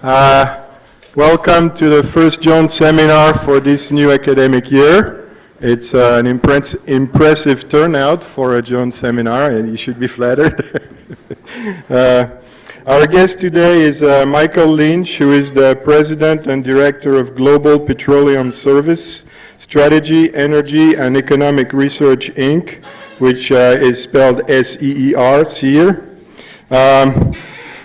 Uh, Welcome to the first Jones Seminar for this new academic year. It's an impressive turnout for a Jones Seminar, and you should be flattered. Our guest today is Michael Lynch, who is the President and Director of Global Petroleum Service, Strategy, Energy, and Economic Research, Inc., which is spelled SEER, SEER.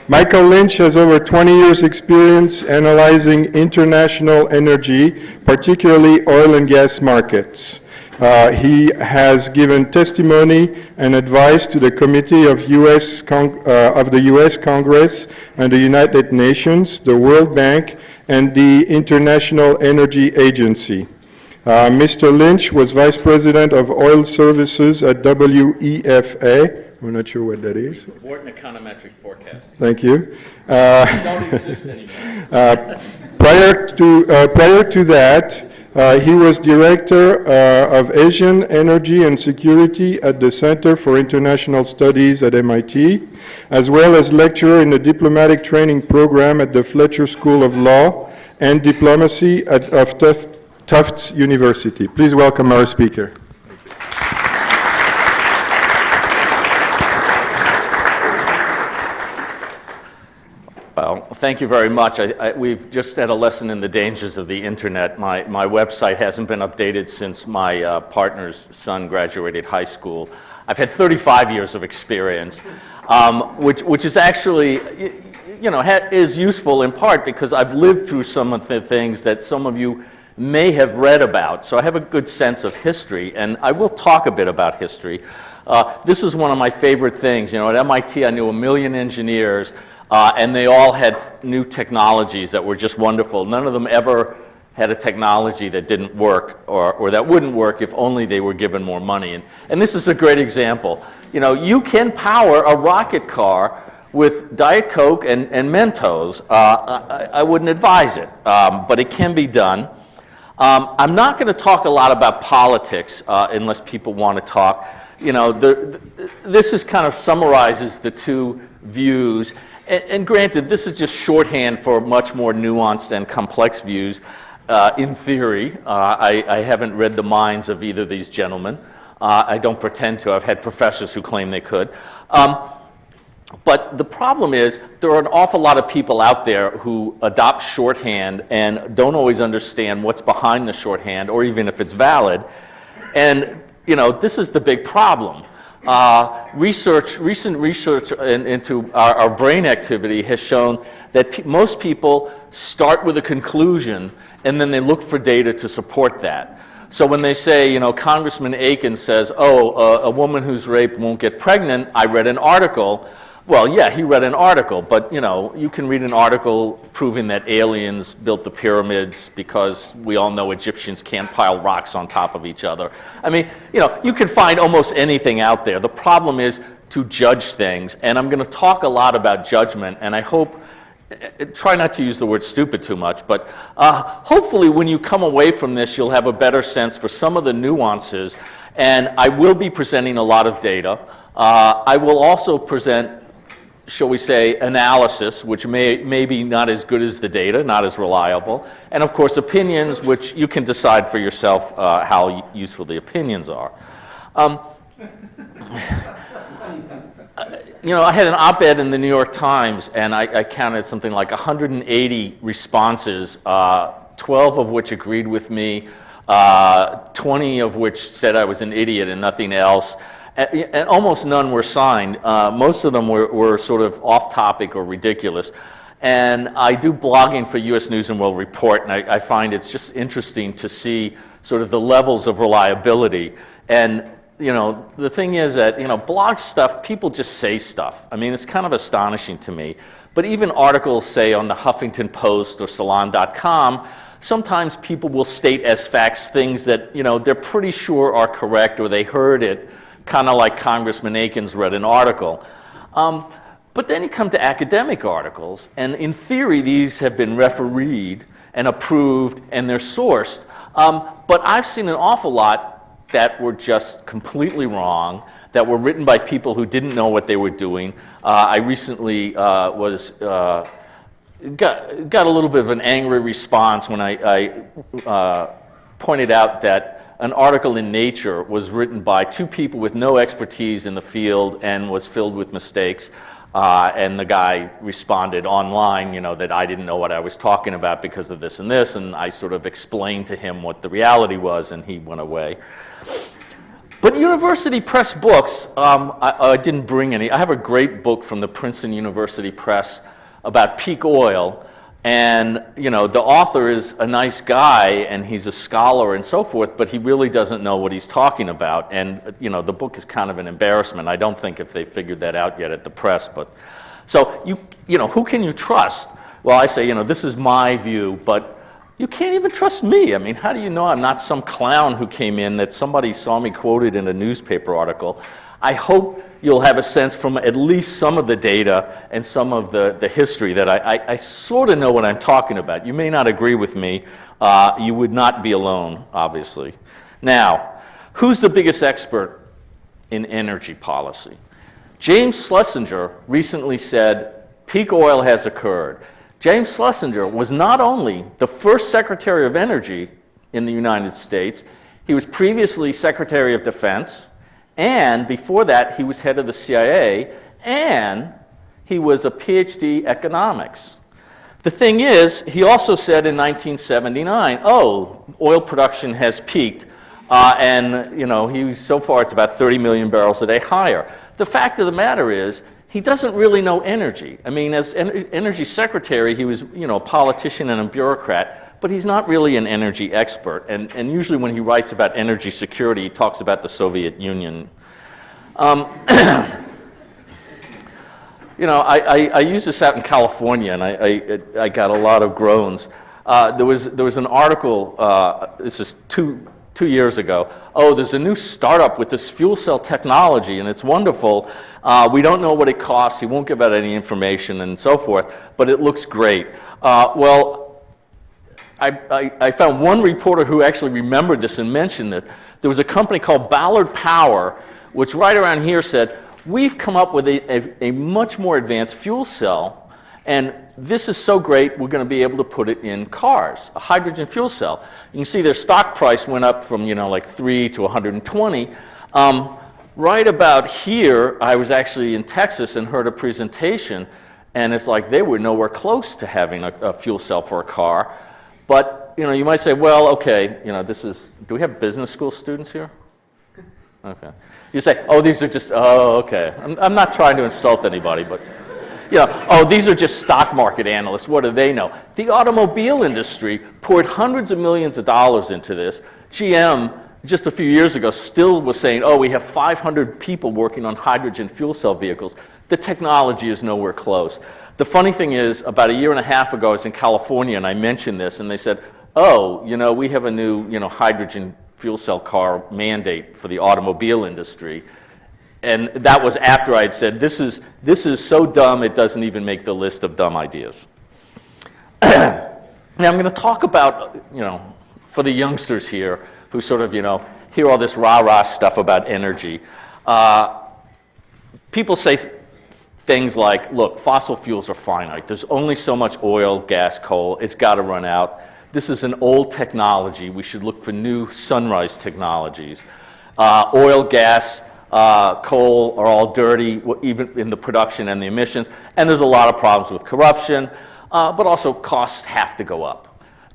Michael Lynch has over 20 years experience analyzing international energy, particularly oil and gas markets. He has given testimony and advice to the Committee of the U.S. Congress and the United Nations, the World Bank, and the International Energy Agency. Mr. Lynch was Vice President of Oil Services at WEFA. I'm not sure what that is. Wharton Econometric Forecasting. Thank you. Don't exist anymore. Prior to that, he was Director of Asian Energy and Security at the Center for International Studies at MIT, as well as lecturer in the Diplomatic Training Program at the Fletcher School of Law and Diplomacy of Tufts University. Please welcome our speaker. Well, thank you very much. We've just had a lesson in the dangers of the internet. My website hasn't been updated since my partner's son graduated high school. I've had 35 years of experience, which is actually, is useful in part because I've lived through some of the things that some of you may have read about. So I have a good sense of history, and I will talk a bit about history. This is one of my favorite things. At MIT, I knew a million engineers, and they all had new technologies that were just wonderful. None of them ever had a technology that didn't work or that wouldn't work if only they were given more money. And this is a great example. You can power a rocket car with Diet Coke and Mentos. I wouldn't advise it, but it can be done. I'm not going to talk a lot about politics unless people want to talk. This is kind of summarizes the two views. And granted, this is just shorthand for much more nuanced and complex views. In theory, I haven't read the minds of either of these gentlemen. I don't pretend to. I've had professors who claim they could. But the problem is there are an awful lot of people out there who adopt shorthand and don't always understand what's behind the shorthand or even if it's valid. And, this is the big problem. Recent research into our brain activity has shown that most people start with a conclusion and then they look for data to support that. So when they say, Congressman Aiken says, a woman who's raped won't get pregnant, I read an article. Well, yeah, he read an article, but you can read an article proving that aliens built the pyramids because we all know Egyptians can't pile rocks on top of each other. I mean, you can find almost anything out there. The problem is to judge things, and I'm going to talk a lot about judgment, and I hope, try not to use the word stupid too much, but hopefully when you come away from this, you'll have a better sense for some of the nuances, and I will be presenting a lot of data. I will also present, shall we say, analysis, which may be not as good as the data, not as reliable, and of course opinions, which you can decide for yourself how useful the opinions are. I had an op-ed in the New York Times, and I counted something like 180 responses, 12 of which agreed with me, 20 of which said I was an idiot and nothing else. And almost none were signed. Most of them were sort of off-topic or ridiculous. And I do blogging for U.S. News and World Report, and I find it's just interesting to see sort of the levels of reliability. And, the thing is that, blog stuff, people just say stuff. I mean, it's kind of astonishing to me. But even articles, say, on the Huffington Post or Salon.com, sometimes people will state as facts things that, they're pretty sure are correct or they heard it, kind of like Congressman Aiken's read an article. But then you come to academic articles, and in theory, these have been refereed and approved, and they're sourced. But I've seen an awful lot that were just completely wrong, that were written by people who didn't know what they were doing. I recently was got a little bit of an angry response when I pointed out that an article in Nature was written by two people with no expertise in the field and was filled with mistakes. And the guy responded online, that I didn't know what I was talking about because of this, and I sort of explained to him what the reality was, and he went away. But university press books, I didn't bring any. I have a great book from the Princeton University Press about peak oil, and the author is a nice guy and he's a scholar and so forth, but he really doesn't know what he's talking about, and the book is kind of an embarrassment. I don't think if they figured that out yet at the press, but so who can you trust? Well, I say this is my view, but you can't even trust me. I mean, how do you know I'm not some clown who came in that somebody saw me quoted in a newspaper article? I hope you'll have a sense from at least some of the data and some of the history that I sort of know what I'm talking about. You may not agree with me. You would not be alone, obviously. Now, who's the biggest expert in energy policy? James Schlesinger recently said, peak oil has occurred. James Schlesinger was not only the first Secretary of Energy in the United States, he was previously Secretary of Defense, and before that, he was head of the CIA, and he was a PhD economics. The thing is, he also said in 1979, oil production has peaked, and so far it's about 30 million barrels a day higher. The fact of the matter is, he doesn't really know energy. I mean, as energy secretary, he was, a politician and a bureaucrat, but he's not really an energy expert. And usually when he writes about energy security, he talks about the Soviet Union. I use this out in California, and I got a lot of groans. There was an article, this is two years ago, there's a new startup with this fuel cell technology, and it's wonderful. We don't know what it costs. He won't give out any information and so forth, but it looks great. I found one reporter who actually remembered this and mentioned it. There was a company called Ballard Power, which right around here said, we've come up with a much more advanced fuel cell, and this is so great, we're going to be able to put it in cars, a hydrogen fuel cell. You can see their stock price went up from, like 3 to 120. Right about here, I was actually in Texas and heard a presentation, and it's like they were nowhere close to having a fuel cell for a car. But, you might say, well, okay, do we have business school students here? Okay. You say, these are just, okay. I'm not trying to insult anybody, but, these are just stock market analysts. What do they know? The automobile industry poured hundreds of millions of dollars into this. GM, just a few years ago, still was saying, we have 500 people working on hydrogen fuel cell vehicles. The technology is nowhere close. The funny thing is, about a year and a half ago, I was in California, and I mentioned this, and they said, we have a new, hydrogen fuel cell car mandate for the automobile industry. And that was after I had said, this is so dumb, it doesn't even make the list of dumb ideas. Now I'm going to talk about, for the youngsters here who sort of, hear all this rah-rah stuff about energy. People say things like, look, fossil fuels are finite. There's only so much oil, gas, coal. It's got to run out. This is an old technology. We should look for new sunrise technologies. Oil, gas, coal are all dirty, even in the production and the emissions. And there's a lot of problems with corruption, but also costs have to go up.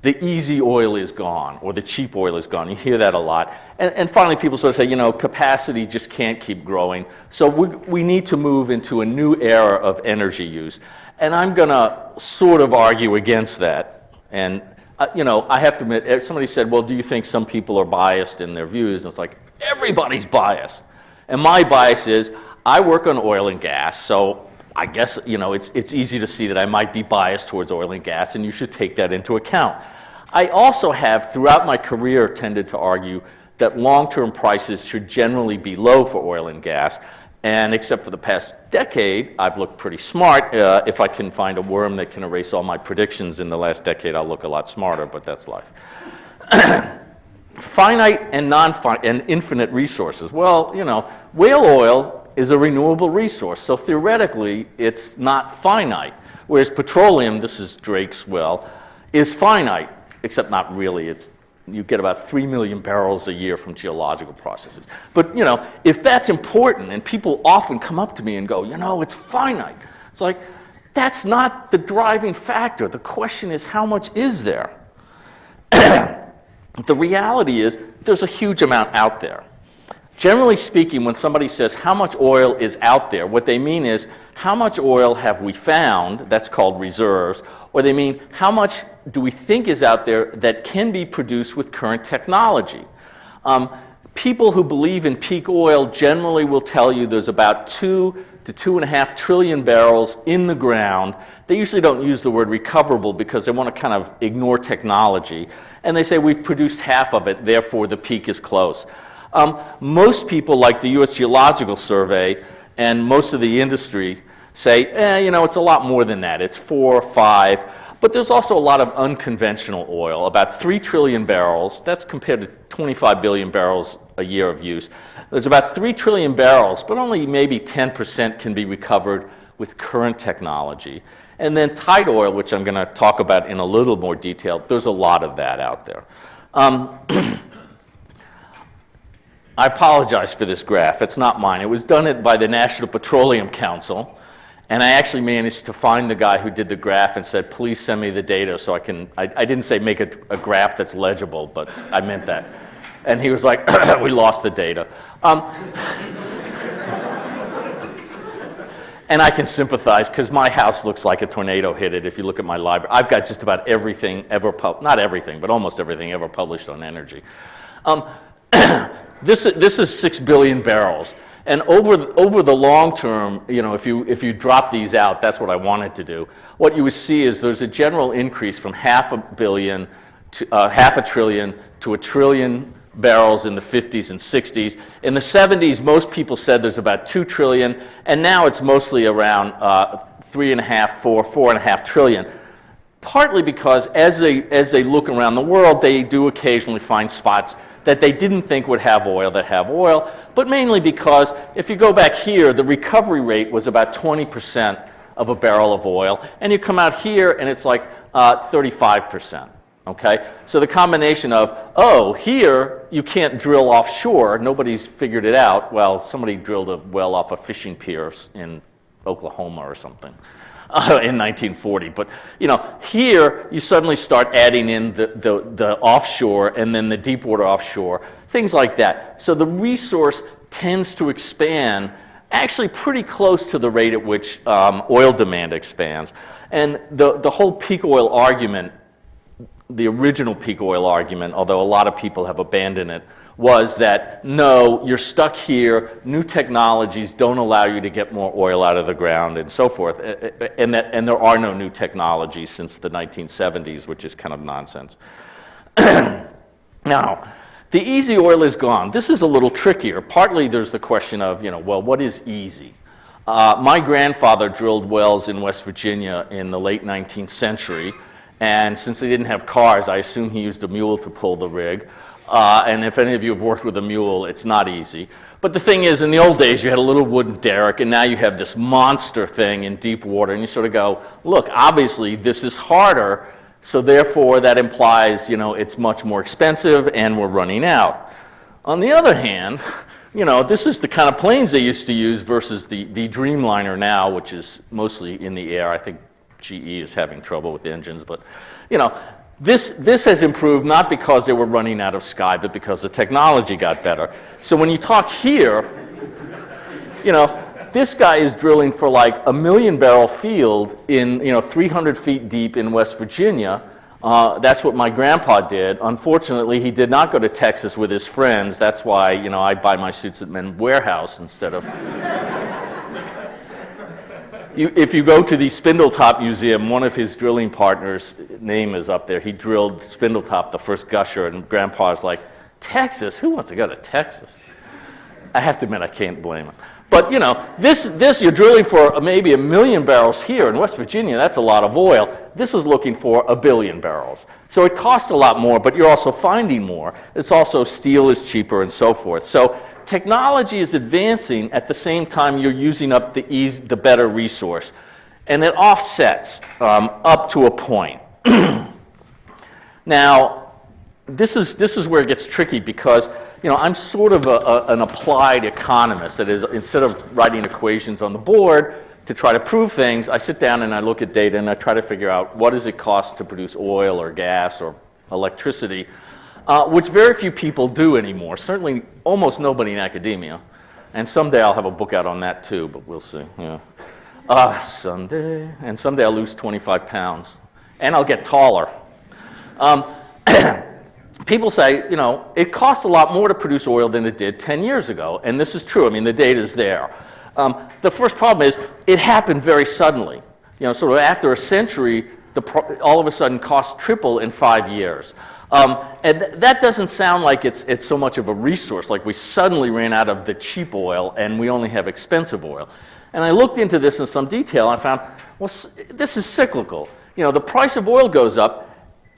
The easy oil is gone, or the cheap oil is gone. You hear that a lot. And finally, people sort of say, capacity just can't keep growing. So we need to move into a new era of energy use. And I'm going to sort of argue against that. And I have to admit, somebody said, well, do you think some people are biased in their views? And it's like, everybody's biased. And my bias is, I work on oil and gas, so I guess, it's easy to see that I might be biased towards oil and gas, and you should take that into account. I also have, throughout my career, tended to argue that long-term prices should generally be low for oil and gas. And except for the past decade, I've looked pretty smart. If I can find a worm that can erase all my predictions in the last decade, I'll look a lot smarter, but that's life. Finite and non-finite and infinite resources. Well, whale oil is a renewable resource, so theoretically, it's not finite. Whereas petroleum, this is Drake's well, is finite, except not really. You get about 3 million barrels a year from geological processes. But, if that's important, and people often come up to me and go, it's finite. It's like, that's not the driving factor. The question is, how much is there? The reality is, there's a huge amount out there. Generally speaking, when somebody says how much oil is out there, what they mean is how much oil have we found, that's called reserves, or they mean how much do we think is out there that can be produced with current technology. People who believe in peak oil generally will tell you there's about 2 to 2.5 trillion barrels in the ground. They usually don't use the word recoverable because they want to kind of ignore technology. And they say we've produced half of it, therefore the peak is close. Most people, like the U.S. Geological Survey and most of the industry, say, it's a lot more than that. It's 4 or 5. But there's also a lot of unconventional oil, about 3 trillion barrels. That's compared to 25 billion barrels a year of use. There's about 3 trillion barrels, but only maybe 10% can be recovered with current technology. And then tight oil, which I'm going to talk about in a little more detail, there's a lot of that out there. I apologize for this graph. It's not mine. It was done by the National Petroleum Council. And I actually managed to find the guy who did the graph and said, please send me the data so I can, I didn't say make a graph that's legible, but I meant that. And he was like, we lost the data. And I can sympathize because my house looks like a tornado hit it if you look at my library. I've got just about everything ever, not everything, but almost everything ever published on energy. This is 6 billion barrels. And over the long term, if you drop these out, that's what I wanted to do. What you would see is there's a general increase from half a trillion to 1 trillion barrels in the 50s and 60s. In the 70s, most people said there's about 2 trillion, and now it's mostly around 4.5 trillion. Partly because as they look around the world, they do occasionally find spots that they didn't think would have oil that have oil, but mainly because if you go back here, the recovery rate was about 20% of a barrel of oil, and you come out here and it's like 35%. Okay, so the combination of, here you can't drill offshore, nobody's figured it out. Well, somebody drilled a well off a fishing pier in Oklahoma or something in 1940. But here you suddenly start adding in the offshore and then the deep water offshore, things like that. So the resource tends to expand actually pretty close to the rate at which oil demand expands. And the whole peak oil argument, the original peak oil argument, although a lot of people have abandoned it, was that no, you're stuck here, new technologies don't allow you to get more oil out of the ground and so forth, and there are no new technologies since the 1970s, which is kind of nonsense. Now, the easy oil is gone. This is a little trickier. Partly there's the question of, well, what is easy? My grandfather drilled wells in West Virginia in the late 19th century, and since they didn't have cars, I assume he used a mule to pull the rig. And if any of you have worked with a mule, it's not easy. But the thing is, in the old days, you had a little wooden derrick, and now you have this monster thing in deep water, and you sort of go, look, obviously this is harder, so therefore that implies, it's much more expensive, and we're running out. On the other hand, this is the kind of planes they used to use versus the Dreamliner now, which is mostly in the air. I think GE is having trouble with engines, but this has improved not because they were running out of sky, but because the technology got better. So when you talk here, this guy is drilling for like a 1 million barrel field in 300 feet deep in West Virginia. That's what my grandpa did. Unfortunately, he did not go to Texas with his friends. That's why I buy my suits at Men's Warehouse instead of. If you go to the Spindletop Museum, one of his drilling partners' name is up there. He drilled Spindletop, the first gusher, and Grandpa's like, Texas? Who wants to go to Texas? I have to admit, I can't blame him. But, this you're drilling for maybe 1 million barrels here. In West Virginia, that's a lot of oil. This is looking for 1 billion barrels. So it costs a lot more, but you're also finding more. It's also steel is cheaper and so forth. So technology is advancing at the same time you're using up the better resource. And it offsets up to a point. Now, this is where it gets tricky because, you know, I'm sort of an applied economist. That is, instead of writing equations on the board to try to prove things, I sit down and I look at data and I try to figure out what does it cost to produce oil or gas or electricity, which very few people do anymore. Certainly almost nobody in academia. And someday I'll have a book out on that too, but we'll see. Yeah. Someday. And someday I'll lose 25 pounds. And I'll get taller. People say, you know, it costs a lot more to produce oil than it did 10 years ago. And this is true. I mean, the data is there. The first problem is it happened very suddenly. You know, sort of after a century, all of a sudden costs triple in 5 years. And that doesn't sound like it's so much of a resource, like we suddenly ran out of the cheap oil and we only have expensive oil. And I looked into this in some detail and I found, well, this is cyclical. You know, the price of oil goes up,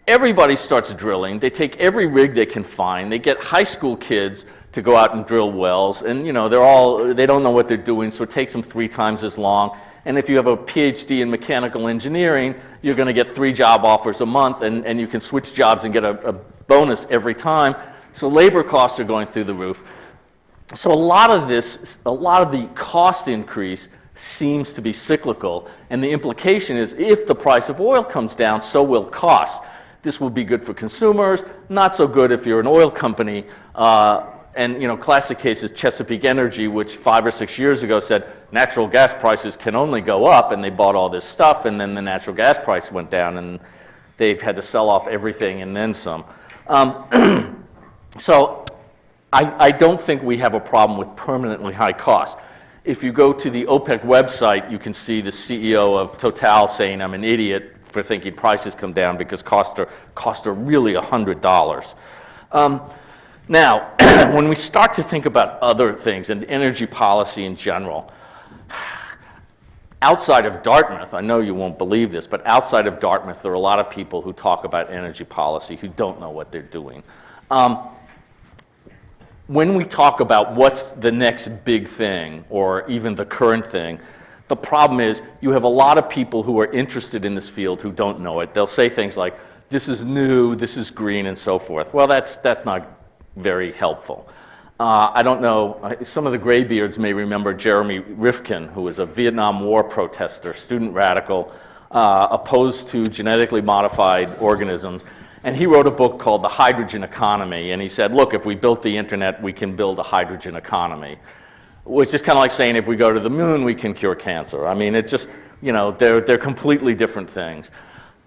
everybody starts drilling, they take every rig they can find, they get high school kids to go out and drill wells, and you know, they don't know what they're doing, so it takes them 3 times as long. And if you have a PhD in mechanical engineering, you're going to get 3 job offers a month, and you can switch jobs and get a bonus every time. So labor costs are going through the roof. So a lot of the cost increase seems to be cyclical, and the implication is if the price of oil comes down, so will costs. This will be good for consumers, not so good if you're an oil company. And you know, classic case is Chesapeake Energy, which 5 or 6 years ago said natural gas prices can only go up, and they bought all this stuff, and then the natural gas price went down, and they've had to sell off everything and then some. So I don't think we have a problem with permanently high costs. If you go to the OPEC website, you can see the CEO of Total saying I'm an idiot for thinking prices come down because costs are really $100. Now, when we start to think about other things and energy policy in general, outside of Dartmouth, I know you won't believe this, but outside of Dartmouth, there are a lot of people who talk about energy policy who don't know what they're doing. When we talk about what's the next big thing, or even the current thing, the problem is you have a lot of people who are interested in this field who don't know it. They'll say things like, this is new, this is green, and so forth. Well, that's not very helpful. I don't know, some of the graybeards may remember Jeremy Rifkin, who was a Vietnam War protester, student radical, opposed to genetically modified organisms. And he wrote a book called The Hydrogen Economy. And he said, look, if we built the internet, we can build a hydrogen economy. Which is kind of like saying if we go to the moon, we can cure cancer. I mean, it's just, you know, they're completely different things.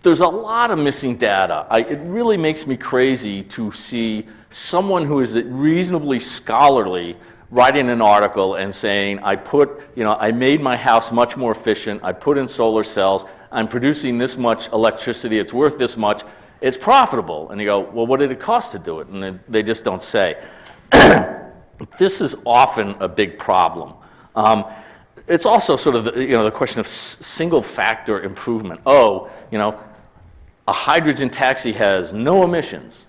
There's a lot of missing data. It really makes me crazy to see someone who is reasonably scholarly writing an article and saying, I made my house much more efficient, I put in solar cells, I'm producing this much electricity, it's worth this much, it's profitable. And you go, well, what did it cost to do it? And they just don't say. This is often a big problem. It's also sort of the question of single factor improvement. A hydrogen taxi has no emissions.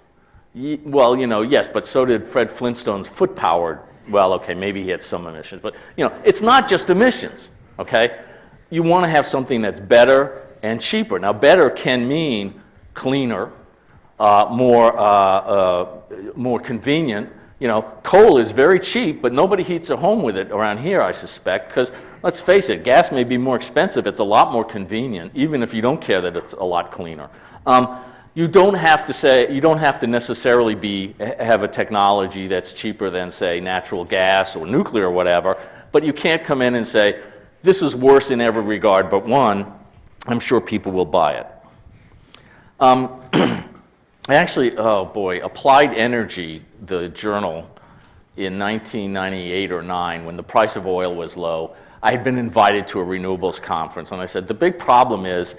Well, yes, but so did Fred Flintstone's foot-powered. Well, okay, maybe he had some emissions, but it's not just emissions. Okay, you want to have something that's better and cheaper. Now, better can mean cleaner, more convenient. Coal is very cheap, but nobody heats a home with it around here, I suspect, because let's face it, gas may be more expensive. It's a lot more convenient, even if you don't care that it's a lot cleaner. You don't have to necessarily have a technology that's cheaper than, say, natural gas or nuclear or whatever, but you can't come in and say, this is worse in every regard but one. I'm sure people will buy it. Actually, Applied Energy, the journal, in 1998 or 9, when the price of oil was low, I had been invited to a renewables conference, and I said, the big problem is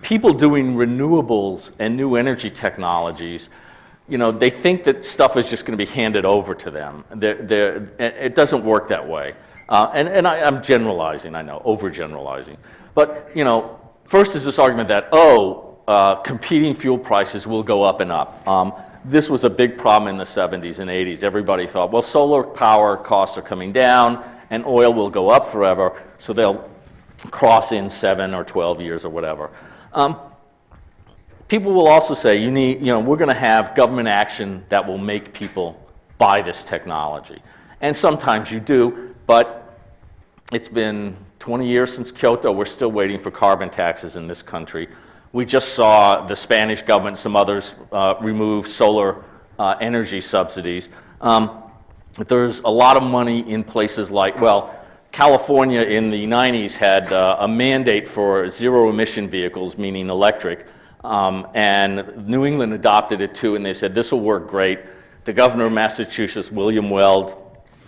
people doing renewables and new energy technologies, they think that stuff is just going to be handed over to them. It doesn't work that way. I'm generalizing, I know, overgeneralizing. But, first is this argument that, competing fuel prices will go up and up. This was a big problem in the 70s and 80s. Everybody thought, well, solar power costs are coming down and oil will go up forever, so they'll cross in 7 or 12 years or whatever. People will also say, we're going to have government action that will make people buy this technology. And sometimes you do, but it's been 20 years since Kyoto. We're still waiting for carbon taxes in this country. We just saw the Spanish government and some others remove solar energy subsidies. There's a lot of money in places like, California in the 90s had a mandate for zero-emission vehicles, meaning electric, and New England adopted it too, and they said, this will work great. The governor of Massachusetts, William Weld,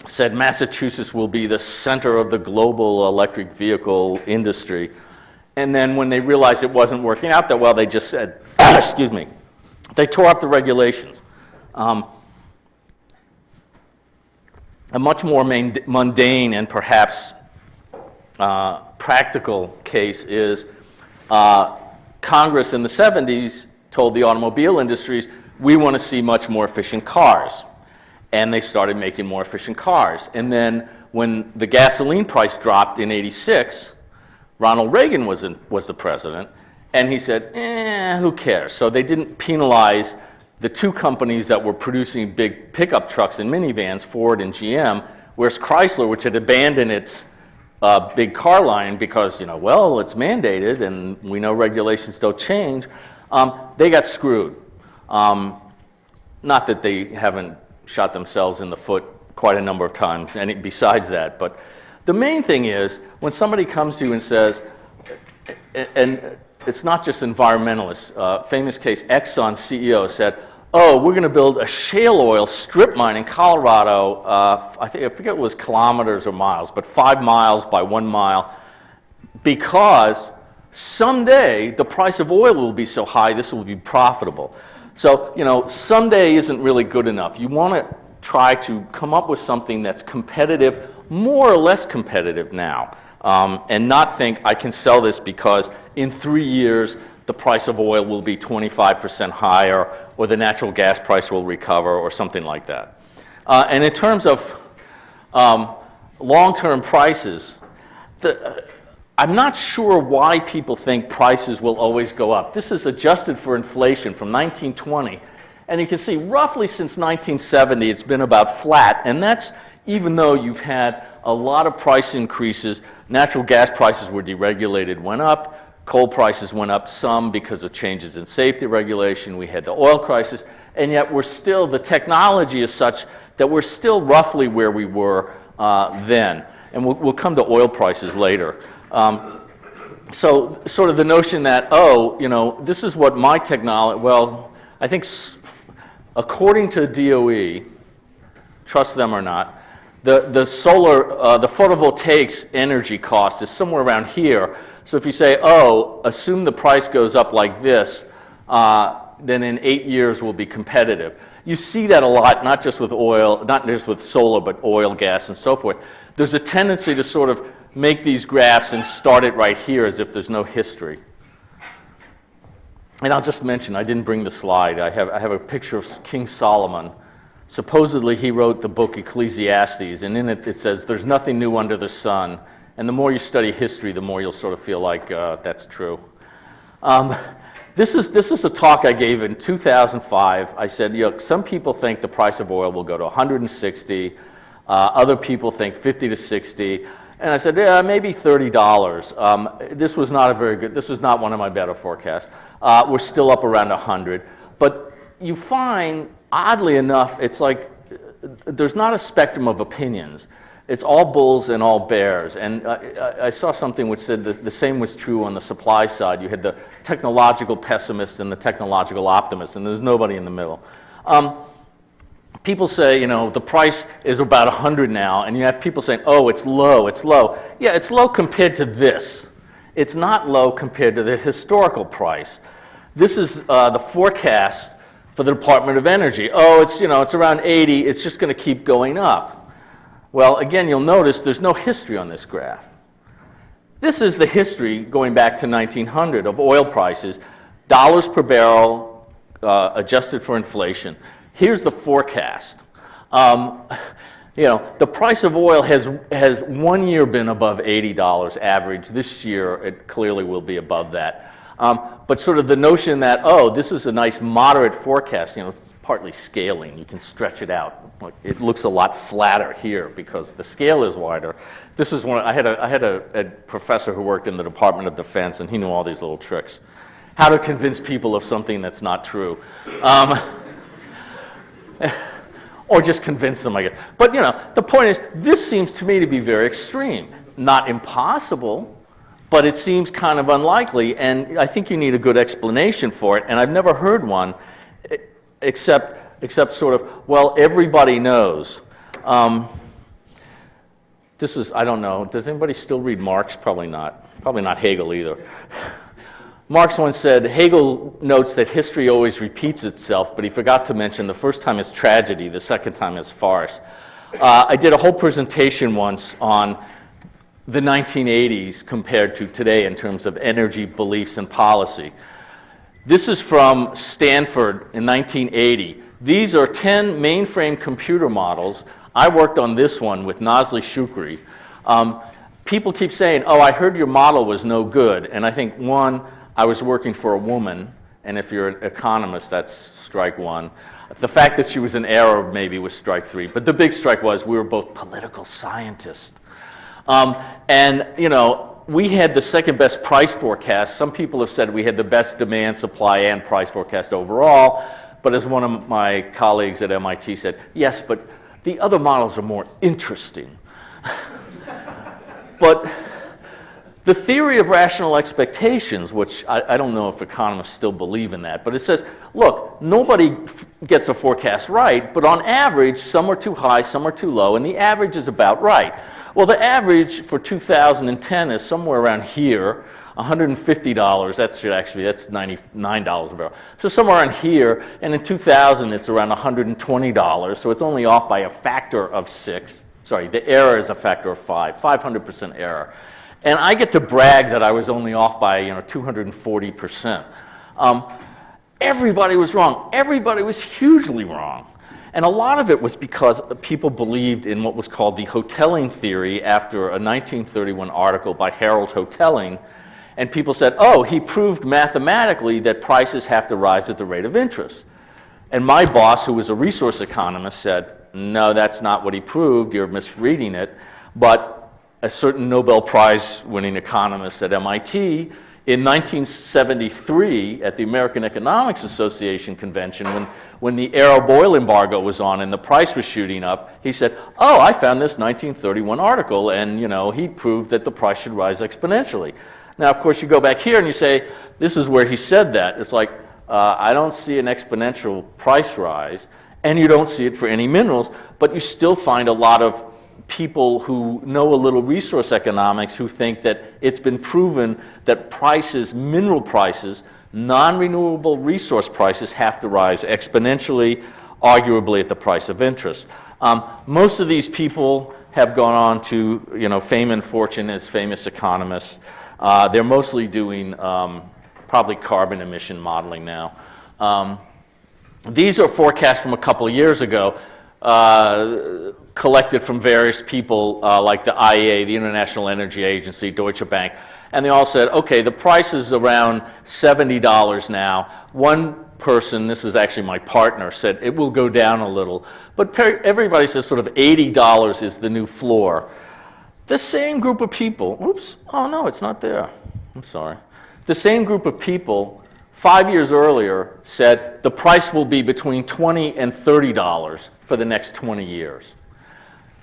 said Massachusetts will be the center of the global electric vehicle industry. And then when they realized it wasn't working out that well, they just said, excuse me, they tore up the regulations. A much more mundane and perhaps practical case is Congress in the 70s told the automobile industries, we want to see much more efficient cars. And they started making more efficient cars. And then when the gasoline price dropped in '86, Ronald Reagan was the president, and he said, who cares? So they didn't penalize the two companies that were producing big pickup trucks and minivans, Ford and GM, whereas Chrysler, which had abandoned its big car line because, it's mandated and we know regulations don't change, they got screwed. Not that they haven't shot themselves in the foot quite a number of times, and besides that, but the main thing is when somebody comes to you and says, and it's not just environmentalists, famous case, Exxon CEO said, we're going to build a shale oil strip mine in Colorado, I forget it was kilometers or miles, but 5 miles by 1 mile, because someday the price of oil will be so high this will be profitable. So, someday isn't really good enough. You want to try to come up with something that's competitive, more or less competitive now, and not think I can sell this because in 3 years the price of oil will be 25% higher or the natural gas price will recover or something like that. And in terms of long-term prices, I'm not sure why people think prices will always go up. This is adjusted for inflation from 1920. And you can see roughly since 1970 it's been about flat. And that's even though you've had a lot of price increases. Natural gas prices were deregulated, went up. Coal prices went up some because of changes in safety regulation. We had the oil crisis. And yet the technology is such that we're still roughly where we were then. And we'll come to oil prices later. So sort of the notion that, this is what my technology, I think according to DOE, trust them or not, the solar, the photovoltaics energy cost is somewhere around here. So if you say, assume the price goes up like this, then in 8 years we'll be competitive. You see that a lot, not just with oil, not just with solar, but oil, gas, and so forth. There's a tendency to sort of make these graphs and start it right here as if there's no history. And I'll just mention, I didn't bring the slide. I have a picture of King Solomon. Supposedly he wrote the book Ecclesiastes, and in it it says, there's nothing new under the sun. And the more you study history, the more you'll sort of feel like that's true. This is a talk I gave in 2005. I said, some people think the price of oil will go to 160. Other people think 50 to 60. And I said, maybe $30. This was not one of my better forecasts. We're still up around 100. But you find, oddly enough, it's like there's not a spectrum of opinions. It's all bulls and all bears. And I saw something which said the same was true on the supply side. You had the technological pessimists and the technological optimists, and there's nobody in the middle. People say, the price is about 100 now, and you have people saying, it's low, it's low. Yeah, it's low compared to this. It's not low compared to the historical price. This is the forecast for the Department of Energy. It's around 80, it's just going to keep going up. Well, again, you'll notice there's no history on this graph. This is the history going back to 1900 of oil prices, dollars per barrel adjusted for inflation. Here's the forecast. You know, the price of oil has 1 year been above $80 average. This year, it clearly will be above that. But sort of the notion that, oh, this is a nice moderate forecast, you know, it's partly scaling. You can stretch it out. It looks a lot flatter here because the scale is wider. This is one, I had a professor who worked in the Department of Defense, and he knew all these little tricks. How to convince people of something that's not true. Or just convince them, I guess. But, you know, the point is, this seems to me to be very extreme. Not impossible, but it seems kind of unlikely, and I think you need a good explanation for it, and I've never heard one except sort of, well, everybody knows. This is, I don't know, does anybody still read Marx? Probably not. Probably not Hegel either. Marx once said, Hegel notes that history always repeats itself, but he forgot to mention the first time is tragedy, the second time is farce. I did a whole presentation once on the 1980s compared to today in terms of energy beliefs and policy. This is from Stanford in 1980. These are 10 mainframe computer models. I worked on this one with Nazli Shukri. People keep saying, oh, I heard your model was no good. And I think, one, I was working for a woman, and if you're an economist, that's strike one. The fact that she was an Arab maybe was strike three, but the big strike was we were both political scientists. And, you know, we had the second best price forecast. Some people have said we had the best demand, supply, and price forecast overall, but as one of my colleagues at MIT said, yes, but the other models are more interesting. But the theory of rational expectations, which I don't know if economists still believe in that, but it says, look, nobody gets a forecast right, but on average, some are too high, some are too low, and the average is about right. Well, the average for 2010 is somewhere around here, $150. That's $99 a barrel. So somewhere around here, and in 2000, it's around $120. So it's only off by a factor of 6. Sorry, the error is a factor of 5, 500% error. And I get to brag that I was only off by 240%. Everybody was wrong. Everybody was hugely wrong. And a lot of it was because people believed in what was called the Hotelling theory after a 1931 article by Harold Hotelling. And people said, oh, he proved mathematically that prices have to rise at the rate of interest. And my boss, who was a resource economist, said, no, that's not what he proved. You're misreading it. But a certain Nobel Prize winning economist at MIT in 1973 at the American Economics Association convention when the Arab oil embargo was on and the price was shooting up, he said, oh, I found this 1931 article and he proved that the price should rise exponentially. Now, of course, you go back here and you say, this is where he said that. It's like, I don't see an exponential price rise, and you don't see it for any minerals, but you still find a lot of people who know a little resource economics who think that it's been proven that prices, mineral prices, non-renewable resource prices have to rise exponentially, arguably at the price of interest. Most of these people have gone on to fame and fortune as famous economists. They're mostly doing probably carbon emission modeling now. These are forecasts from a couple of years ago. Collected from various people like the IEA, the International Energy Agency, Deutsche Bank, and they all said, okay, the price is around $70 now. One person, this is actually my partner, said it will go down a little, but everybody says sort of $80 is the new floor. The same group of people, oops, oh no, it's not there. I'm sorry. The same group of people 5 years earlier said the price will be between $20 and $30 for the next 20 years.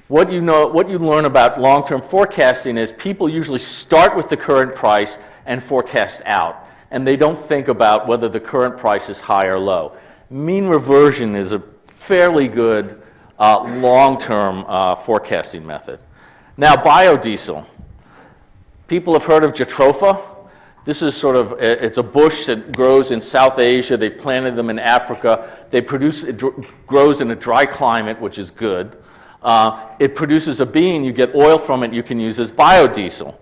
What you learn about long-term forecasting is people usually start with the current price and forecast out, and they don't think about whether the current price is high or low. Mean reversion is a fairly good long-term forecasting method. Now, biodiesel. People have heard of jatropha. This is it's a bush that grows in South Asia. They've planted them in Africa. It grows in a dry climate, which is good. It produces a bean. You get oil from it you can use as biodiesel.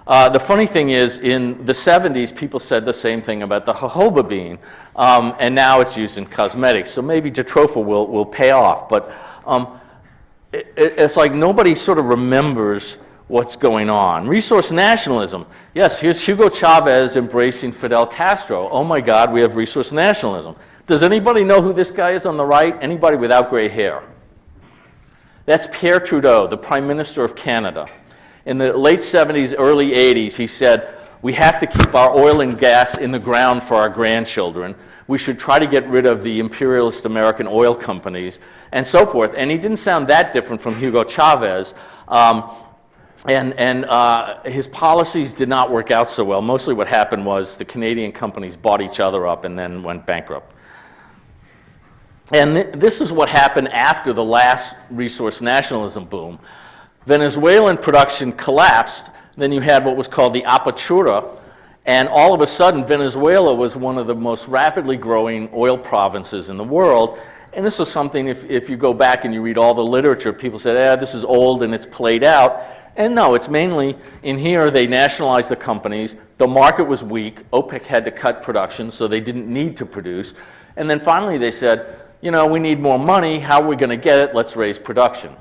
The funny thing is, in the 70s, people said the same thing about the jojoba bean, and now it's used in cosmetics. So maybe jatropha will pay off. But it's like nobody sort of remembers what's going on. Resource nationalism. Yes, here's Hugo Chavez embracing Fidel Castro. Oh my God, we have resource nationalism. Does anybody know who this guy is on the right? Anybody without gray hair? That's Pierre Trudeau, the Prime Minister of Canada. In the late 70s, early 80s, he said, we have to keep our oil and gas in the ground for our grandchildren. We should try to get rid of the imperialist American oil companies, and so forth. And he didn't sound that different from Hugo Chavez. His policies did not work out so well. Mostly what happened was the Canadian companies bought each other up and then went bankrupt. And this is what happened after the last resource nationalism boom. Venezuelan production collapsed. Then you had what was called the apertura, and all of a sudden Venezuela was one of the most rapidly growing oil provinces in the world. And this was something, if you go back and you read all the literature, people said, this is old and it's played out. And no, it's mainly in here they nationalized the companies. The market was weak. OPEC had to cut production, so they didn't need to produce. And then finally they said, we need more money. How are we going to get it? Let's raise production.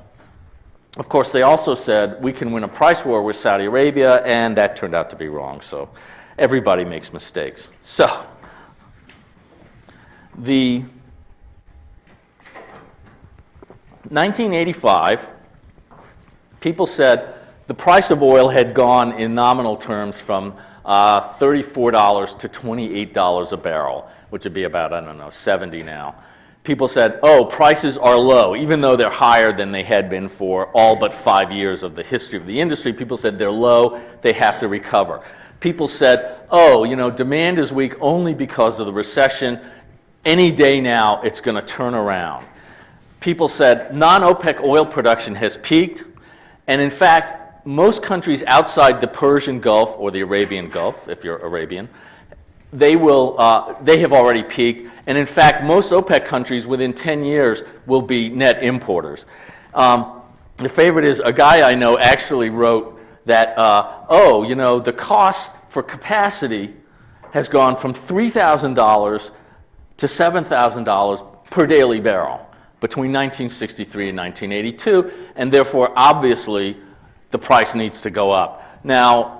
Of course, they also said we can win a price war with Saudi Arabia, and that turned out to be wrong. So everybody makes mistakes. So the 1985, people said the price of oil had gone in nominal terms from $34 to $28 a barrel, which would be about, I don't know, 70 now. People said, prices are low, even though they're higher than they had been for all but 5 years of the history of the industry. People said they're low, they have to recover. People said, demand is weak only because of the recession. Any day now, it's going to turn around. People said non-OPEC oil production has peaked, and in fact, most countries outside the Persian Gulf or the Arabian Gulf, if you're Arabian, they have already peaked, and in fact, most OPEC countries within 10 years will be net importers. The favorite is a guy I know actually wrote that, the cost for capacity has gone from $3,000 to $7,000 per daily barrel between 1963 and 1982, and therefore, obviously, the price needs to go up. Now,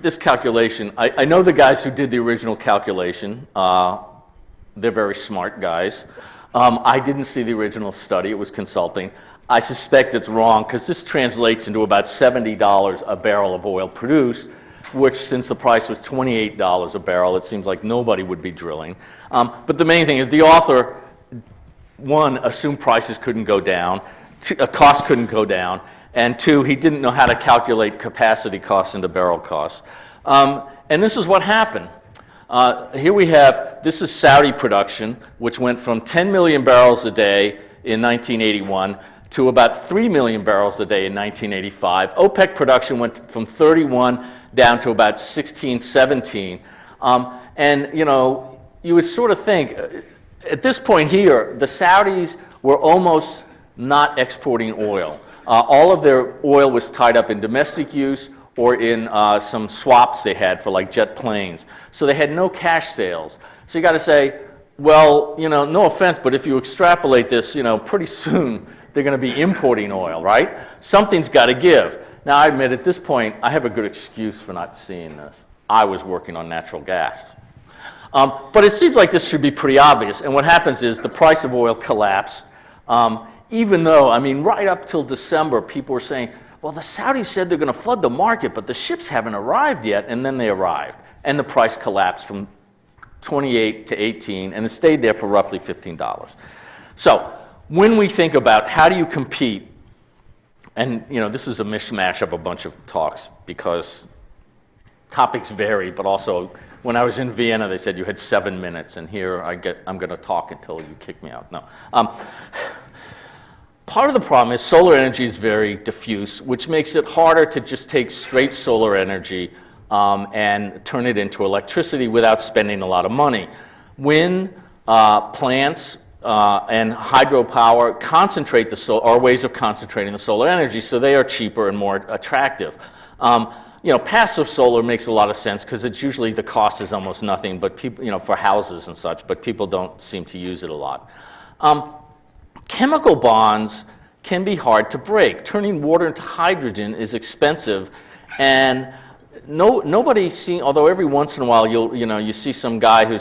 this calculation, I know the guys who did the original calculation. They're very smart guys. I didn't see the original study. It was consulting. I suspect it's wrong because this translates into about $70 a barrel of oil produced, which since the price was $28 a barrel, it seems like nobody would be drilling. But the main thing is the author, one, assumed prices couldn't go down, costs couldn't go down, and two, he didn't know how to calculate capacity costs into barrel costs. And this is what happened. Here we have, this is Saudi production, which went from 10 million barrels a day in 1981 to about 3 million barrels a day in 1985. OPEC production went from 31 down to about 16, 17. And, you would sort of think, at this point here, the Saudis were almost not exporting oil. All of their oil was tied up in domestic use or in some swaps they had for like jet planes. So they had no cash sales. So you got to say, well, no offense, but if you extrapolate this, pretty soon they're going to be importing oil, right? Something's got to give. Now, I admit at this point, I have a good excuse for not seeing this. I was working on natural gas. But it seems like this should be pretty obvious. And what happens is the price of oil collapsed. Even though, right up till December, people were saying, well, the Saudis said they're going to flood the market, but the ships haven't arrived yet, and then they arrived. And the price collapsed from 28 to 18, and it stayed there for roughly $15. So when we think about how do you compete, and this is a mishmash of a bunch of talks because topics vary, but also when I was in Vienna, they said you had 7 minutes, and here I'm going to talk until you kick me out. No. Part of the problem is solar energy is very diffuse, which makes it harder to just take straight solar energy and turn it into electricity without spending a lot of money. Wind plants and hydropower concentrate the solar, are ways of concentrating the solar energy, so they are cheaper and more attractive. Passive solar makes a lot of sense because it's usually the cost is almost nothing, but people, for houses and such, but people don't seem to use it a lot. Chemical bonds can be hard to break. Turning water into hydrogen is expensive, and nobody see, although every once in a while you see some guy who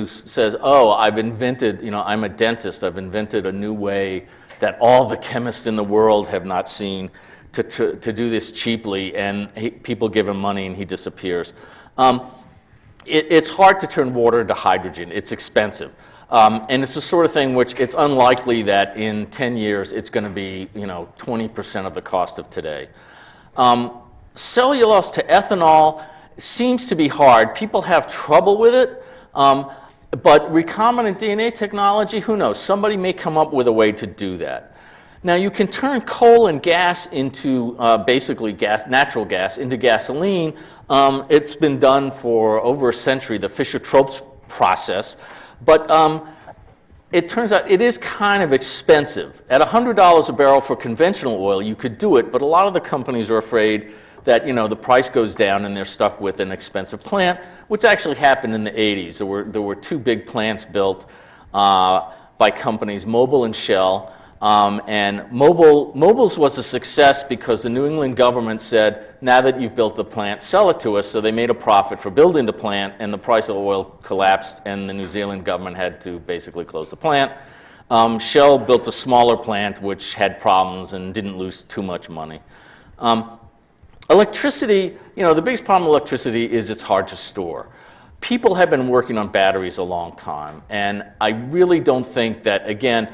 says, oh, I've invented, I'm a dentist, I've invented a new way that all the chemists in the world have not seen to do this cheaply, and people give him money and he disappears. It's hard to turn water into hydrogen. It's expensive. And it's the sort of thing which it's unlikely that in 10 years it's going to be 20% of the cost of today. Cellulose to ethanol seems to be hard. People have trouble with it. But recombinant DNA technology, who knows? Somebody may come up with a way to do that. Now, you can turn coal and gas into basically natural gas into gasoline. It's been done for over a century, the Fischer-Tropsch process. But it turns out it is kind of expensive. At $100 a barrel for conventional oil, you could do it, but a lot of the companies are afraid that the price goes down and they're stuck with an expensive plant, which actually happened in the 80s. There were two big plants built by companies, Mobil and Shell. And Mobil's was a success because the New England government said, now that you've built the plant, sell it to us. So they made a profit for building the plant, and the price of oil collapsed, and the New Zealand government had to basically close the plant. Shell built a smaller plant which had problems and didn't lose too much money. Electricity, the biggest problem with electricity is it's hard to store. People have been working on batteries a long time, and I really don't think that, again,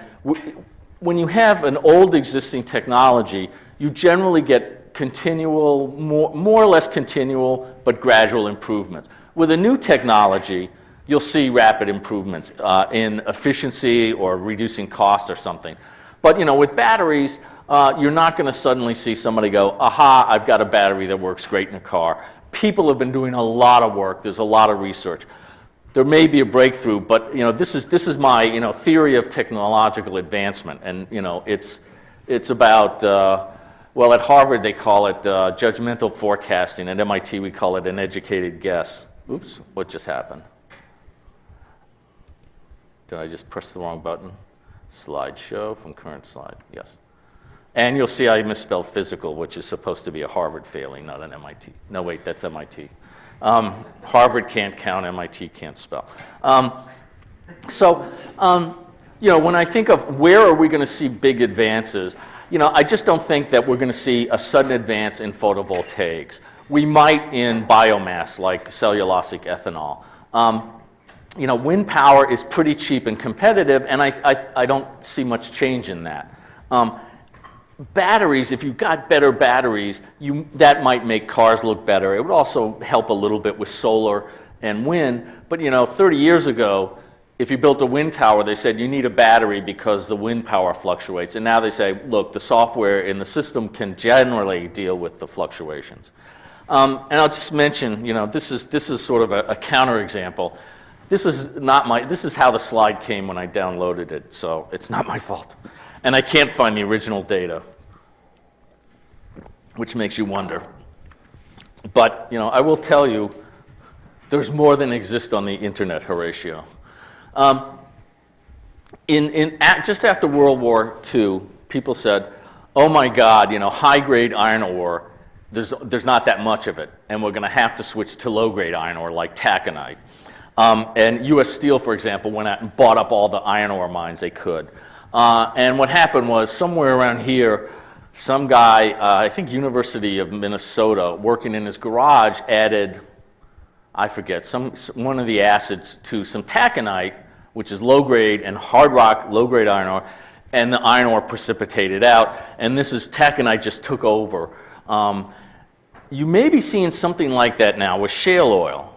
when you have an old existing technology, you generally get continual, more or less continual, but gradual improvements. With a new technology, you'll see rapid improvements in efficiency or reducing cost or something. But with batteries, you're not going to suddenly see somebody go, aha, I've got a battery that works great in a car. People have been doing a lot of work. There's a lot of research. There may be a breakthrough, but this is my theory of technological advancement, and it's about well, at Harvard they call it judgmental forecasting. At MIT we call it an educated guess. Oops, what just happened? Did I just press the wrong button? Slideshow from current slide. Yes. And you'll see I misspelled physical, which is supposed to be a Harvard failing, not an MIT. No, wait, that's MIT. Harvard can't count, MIT can't spell. When I think of where are we going to see big advances, I just don't think that we're going to see a sudden advance in photovoltaics. We might in biomass, like cellulosic ethanol. Wind power is pretty cheap and competitive, and I don't see much change in that. Batteries, if you've got better batteries, that might make cars look better. It would also help a little bit with solar and wind. But 30 years ago, if you built a wind tower, they said you need a battery because the wind power fluctuates. And now they say, look, the software in the system can generally deal with the fluctuations. And I'll just mention, this is sort of a counterexample. This is how the slide came when I downloaded it, so it's not my fault. And I can't find the original data, which makes you wonder. But, I will tell you, there's more than exists on the internet, Horatio. Just after World War II, people said, oh my God, high-grade iron ore, there's not that much of it, and we're going to have to switch to low-grade iron ore like taconite. And U.S. Steel, for example, went out and bought up all the iron ore mines they could. And what happened was, somewhere around here, some guy, I think University of Minnesota, working in his garage, added, I forget, one of the acids to some taconite, which is low-grade, and hard rock, low-grade iron ore, and the iron ore precipitated out, and taconite just took over. You may be seeing something like that now with shale oil.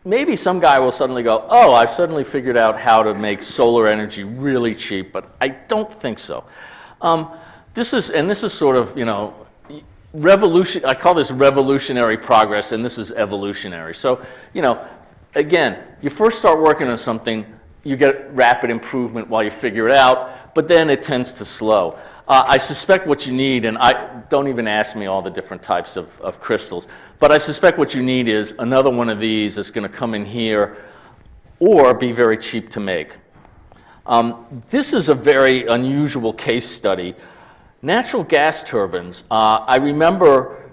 Maybe some guy will suddenly go, oh, I've suddenly figured out how to make solar energy really cheap, but I don't think so. This is sort of, revolution. I call this revolutionary progress, and this is evolutionary. So, again, you first start working on something, you get rapid improvement while you figure it out, but then it tends to slow. I suspect what you need, and don't even ask me all the different types of crystals, but I suspect what you need is another one of these that's going to come in here or be very cheap to make. This is a very unusual case study. Natural gas turbines, I remember,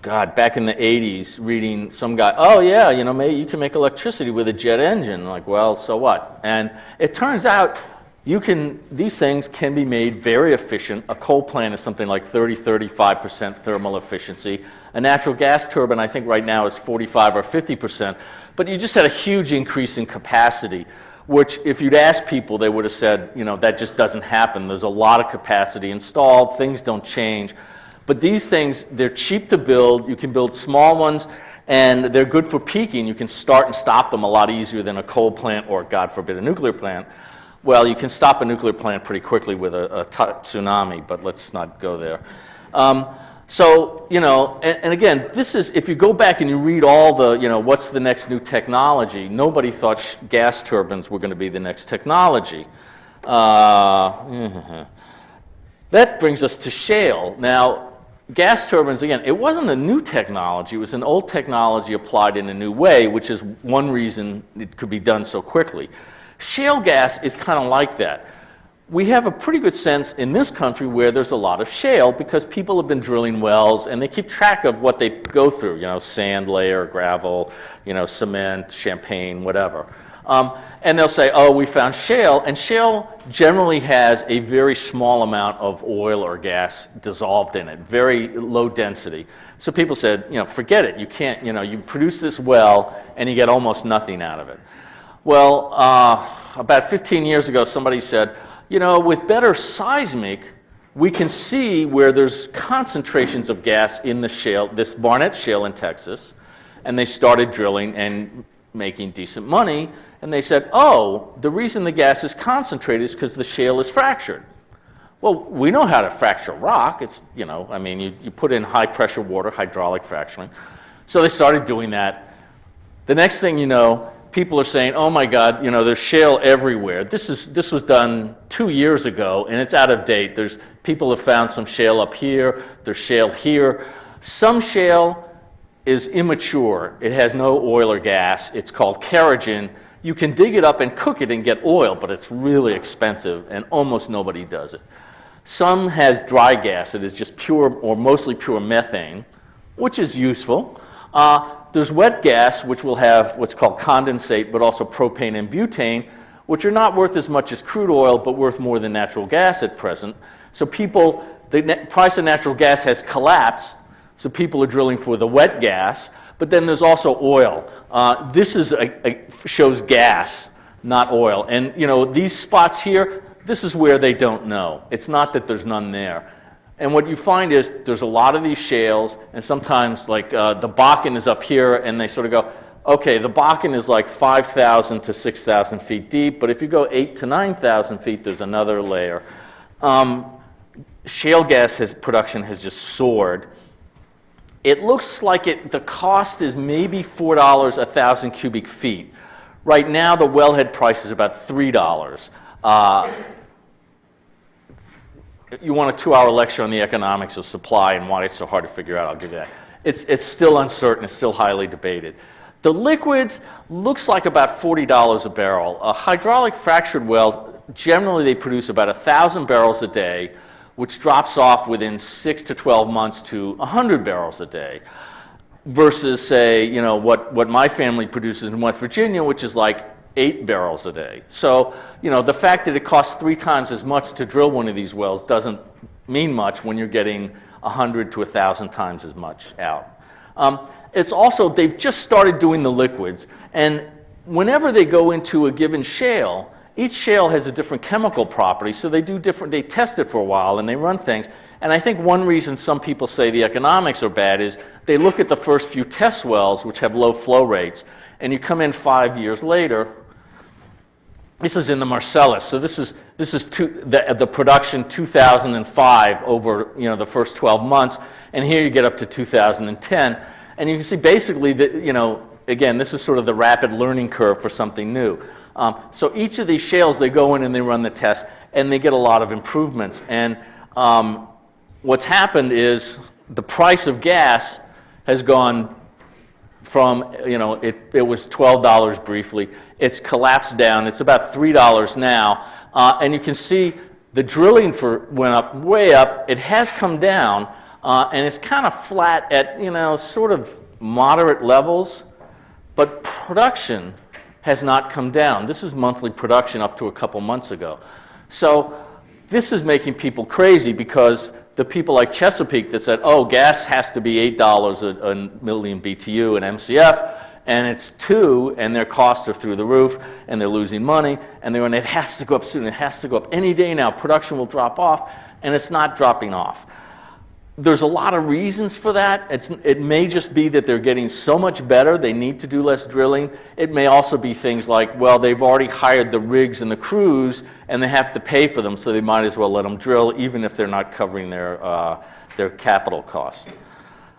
God, back in the 80s, reading some guy, oh yeah, you know, maybe you can make electricity with a jet engine. Like, well, so what? And it turns out these things can be made very efficient. A coal plant is something like 35% thermal efficiency. A natural gas turbine, I think right now is 45 or 50%. But you just had a huge increase in capacity, which if you'd asked people, they would have said, you know, that just doesn't happen. There's a lot of capacity installed, things don't change. But these things, they're cheap to build. You can build small ones, and they're good for peaking. You can start and stop them a lot easier than a coal plant or, God forbid, a nuclear plant. Well, you can stop a nuclear plant pretty quickly with a tsunami, but let's not go there. So, you know, and again, this is, if you go back and you read all the, you know, what's the next new technology, nobody thought gas turbines were going to be the next technology. That brings us to shale. Now, gas turbines, again, it wasn't a new technology. It was an old technology applied in a new way, which is one reason it could be done so quickly. Shale gas is kind of like that. We have a pretty good sense in this country where there's a lot of shale because people have been drilling wells and they keep track of what they go through, you know, sand layer, gravel, you know, cement, champagne, whatever. And they'll say, oh, we found shale, and shale generally has a very small amount of oil or gas dissolved in it, very low density. So people said, you know, forget it. You can't, you know, you produce this well and you get almost nothing out of it. Well, about 15 years ago, somebody said, you know, with better seismic, we can see where there's concentrations of gas in the shale, this Barnett Shale in Texas, and they started drilling and making decent money, and they said, oh, the reason the gas is concentrated is because the shale is fractured. Well, we know how to fracture rock. It's, you know, I mean, you put in high pressure water, hydraulic fracturing. So they started doing that. The next thing you know, people are saying, oh my God, you know, there's shale everywhere. This was done 2 years ago, and it's out of date. People have found some shale up here, there's shale here. Some shale is immature. It has no oil or gas. It's called kerogen. You can dig it up and cook it and get oil, but it's really expensive, and almost nobody does it. Some has dry gas. It is just pure or mostly pure methane, which is useful. There's wet gas, which will have what's called condensate, but also propane and butane, which are not worth as much as crude oil, but worth more than natural gas at present. So the price of natural gas has collapsed, so people are drilling for the wet gas, but then there's also oil. This shows gas, not oil. And you know, these spots here, this is where they don't know. It's not that there's none there. And what you find is there's a lot of these shales, and sometimes like the Bakken is up here, and they sort of go, okay, the Bakken is like 5,000 to 6,000 feet deep, but if you go 8,000 to 9,000 feet, there's another layer. Shale gas production has just soared. It looks like the cost is maybe $4 a thousand cubic feet. Right now, the wellhead price is about $3. You want a 2-hour lecture on the economics of supply and why it's so hard to figure out, I'll give you that. It's still uncertain, it's still highly debated. The liquids looks like about $40 a barrel. A hydraulic fractured well, generally they produce about 1,000 barrels a day, which drops off within 6 to 12 months to 100 barrels a day, versus say, you know, what my family produces in West Virginia, which is like 8 barrels a day. So, you know, the fact that it costs 3 times as much to drill one of these wells doesn't mean much when you're getting 100 to 1,000 times as much out. It's also, they've just started doing the liquids, and whenever they go into a given shale, each shale has a different chemical property, so they test it for a while and they run things. And I think one reason some people say the economics are bad is they look at the first few test wells, which have low flow rates, and you come in 5 years later. This is in the Marcellus, so this is the production 2005 over, you know, the first 12 months, and here you get up to 2010, and you can see basically that, you know, again, this is sort of the rapid learning curve for something new. So each of these shales, they go in and they run the test, and they get a lot of improvements. And what's happened is the price of gas has gone from, it was $12 briefly. It's collapsed down. It's about $3 now. And you can see the drilling went up, way up. It has come down, and it's kind of flat at, sort of moderate levels. But production has not come down. This is monthly production up to a couple months ago. So this is making people crazy because the people like Chesapeake that said, oh, gas has to be $8 a million BTU and MCF, and it's $2, and their costs are through the roof, and they're losing money, and they're going, it has to go up soon, it has to go up any day now, production will drop off, and it's not dropping off. There's a lot of reasons for that. It may just be that they're getting so much better, they need to do less drilling. It may also be things like, well, they've already hired the rigs and the crews, and they have to pay for them, so they might as well let them drill, even if they're not covering their capital costs.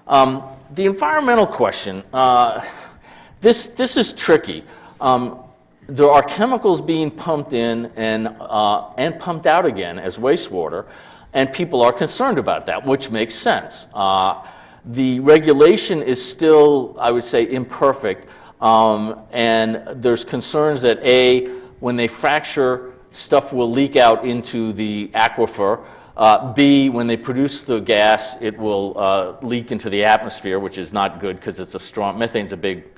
The environmental question, this is tricky. There are chemicals being pumped in and pumped out again as wastewater. And people are concerned about that, which makes sense. The regulation is still, I would say, imperfect. And there's concerns that when they fracture, stuff will leak out into the aquifer. B, when they produce the gas, it will leak into the atmosphere, which is not good because it's a strong, methane's a big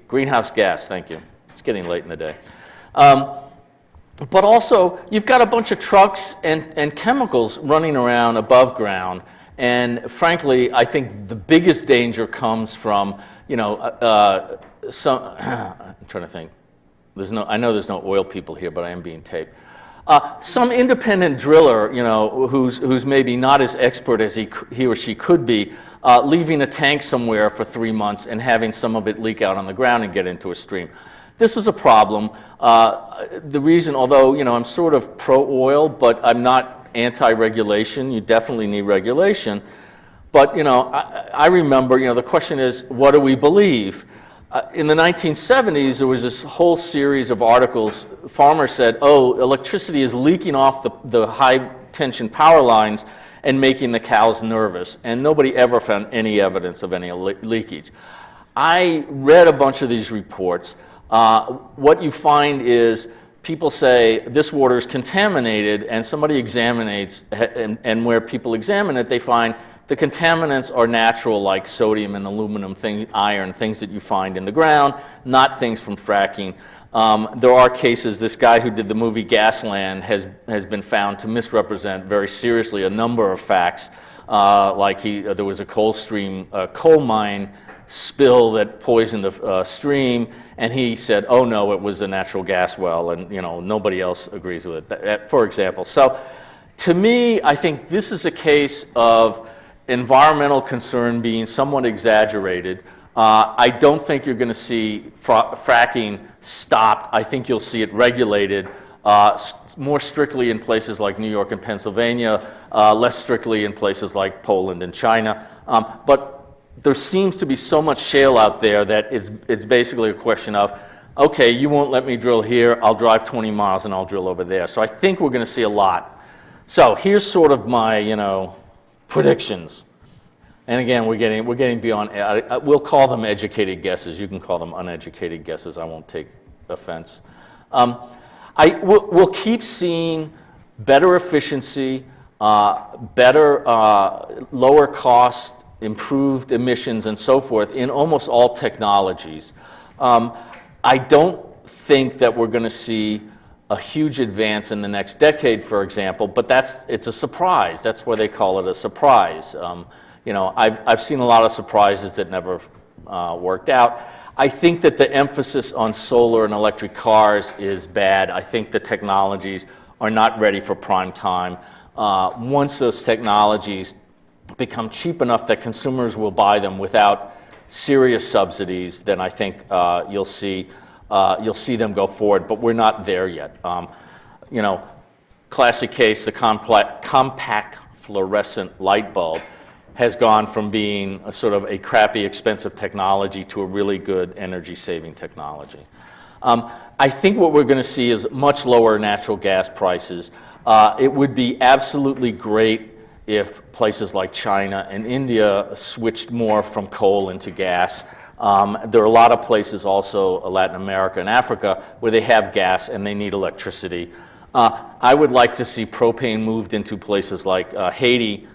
greenhouse gas, thank you. It's getting late in the day. But also, you've got a bunch of trucks and chemicals running around above ground. And frankly, I think the biggest danger comes from, I'm trying to think. I know there's no oil people here, but I am being taped. Some independent driller, who's maybe not as expert as he or she could be, leaving a tank somewhere for 3 months and having some of it leak out on the ground and get into a stream. This is a problem. The reason, although, I'm sort of pro-oil, but I'm not anti-regulation. You definitely need regulation. But, I remember, the question is, what do we believe? In the 1970s, there was this whole series of articles. Farmers said, oh, electricity is leaking off the high-tension power lines and making the cows nervous. And nobody ever found any evidence of any leakage. I read a bunch of these reports. What you find is people say this water is contaminated, and somebody examines, and where people examine it, they find the contaminants are natural, like sodium and aluminum, iron, things that you find in the ground, not things from fracking. There are cases, this guy who did the movie Gasland has been found to misrepresent very seriously a number of facts, like there was a coal mine spill that poisoned the stream, and he said, oh no, it was a natural gas well, and nobody else agrees with it, for example. So to me, I think this is a case of environmental concern being somewhat exaggerated. I don't think you're going to see fracking stopped. I think you'll see it regulated more strictly in places like New York and Pennsylvania, less strictly in places like Poland and China. But there seems to be so much shale out there that it's basically a question of, okay, you won't let me drill here, I'll drive 20 miles and I'll drill over there. So I think we're going to see a lot. So here's sort of my, predictions. And again, we're getting beyond, we'll call them educated guesses. You can call them uneducated guesses. I won't take offense. We'll keep seeing better efficiency, better, lower cost, improved emissions and so forth in almost all technologies. I don't think that we're going to see a huge advance in the next decade, for example, but it's a surprise. That's why they call it a surprise. I've seen a lot of surprises that never worked out. I think that the emphasis on solar and electric cars is bad. I think the technologies are not ready for prime time. Once those technologies become cheap enough that consumers will buy them without serious subsidies, then I think you'll see them go forward. But we're not there yet. Classic case: the compact fluorescent light bulb has gone from being a sort of a crappy, expensive technology to a really good energy-saving technology. I think what we're going to see is much lower natural gas prices. It would be absolutely great if places like China and India switched more from coal into gas. There are a lot of places also, Latin America and Africa, where they have gas and they need electricity. I would like to see propane moved into places like Haiti,